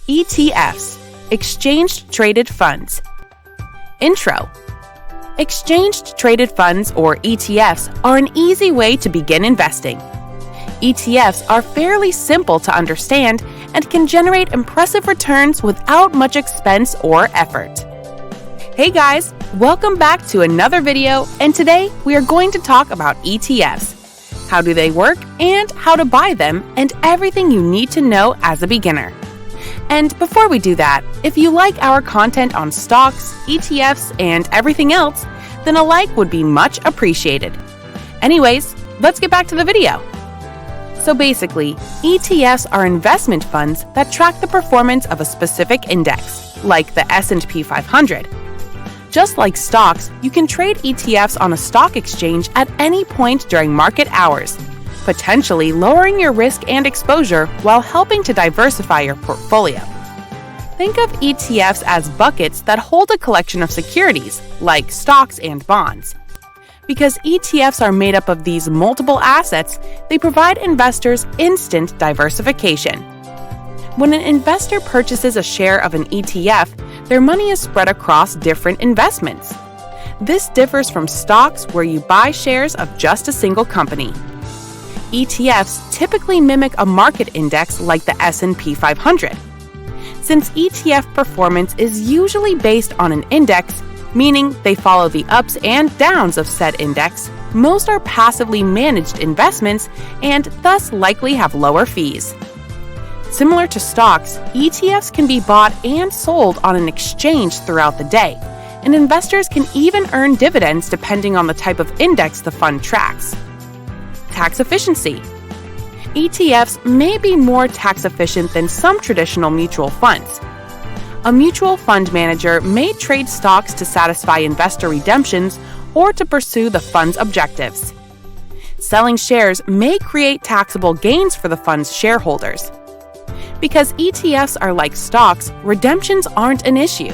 ETFs, Exchange-Traded Funds. Intro. Exchange-Traded Funds, or ETFs, are an easy way to begin investing. ETFs are fairly simple to understand and can generate impressive returns without much expense or effort. Hey guys, welcome back to another video, and today we are going to talk about ETFs. How do they work and how to buy them, and everything you need to know as a beginner. And before we do that, if you like our content on stocks, ETFs, and everything else, then a like would be much appreciated. Anyways, let's get back to the video. So basically, ETFs are investment funds that track the performance of a specific index, like the S&P 500. Just like stocks, you can trade ETFs on a stock exchange at any point during market hours, potentially lowering your risk and exposure while helping to diversify your portfolio. Think of ETFs as buckets that hold a collection of securities, like stocks and bonds. Because ETFs are made up of these multiple assets, they provide investors instant diversification. When an investor purchases a share of an ETF, their money is spread across different investments. This differs from stocks, where you buy shares of just a single company. ETFs typically mimic a market index like the S&P 500. Since ETF performance is usually based on an index, meaning they follow the ups and downs of said index, most are passively managed investments and thus likely have lower fees. Similar to stocks, ETFs can be bought and sold on an exchange throughout the day, and investors can even earn dividends depending on the type of index the fund tracks. Tax efficiency. ETFs may be more tax efficient than some traditional mutual funds. A mutual fund manager may trade stocks to satisfy investor redemptions or to pursue the fund's objectives. Selling shares may create taxable gains for the fund's shareholders. Because ETFs are like stocks, redemptions aren't an issue.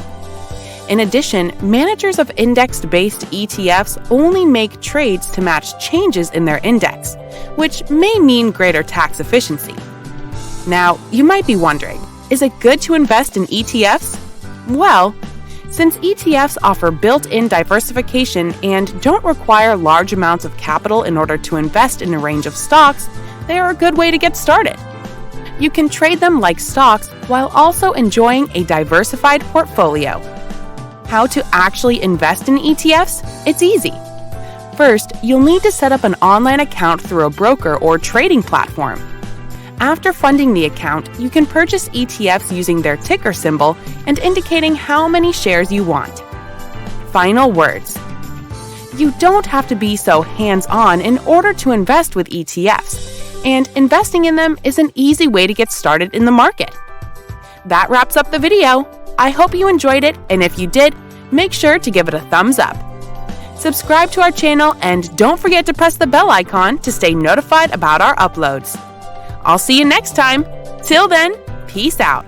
In addition, managers of index-based ETFs only make trades to match changes in their index, which may mean greater tax efficiency. Now, you might be wondering, is it good to invest in ETFs? Well, since ETFs offer built-in diversification and don't require large amounts of capital in order to invest in a range of stocks, they are a good way to get started. You can trade them like stocks while also enjoying a diversified portfolio. How to actually invest in ETFs? It's easy. First, you'll need to set up an online account through a broker or trading platform. After funding the account, you can purchase ETFs using their ticker symbol and indicating how many shares you want. Final words. You don't have to be so hands-on in order to invest with ETFs, and investing in them is an easy way to get started in the market. That wraps up the video. I hope you enjoyed it, and if you did, make sure to give it a thumbs up. Subscribe to our channel and don't forget to press the bell icon to stay notified about our uploads. I'll see you next time. Till then, peace out.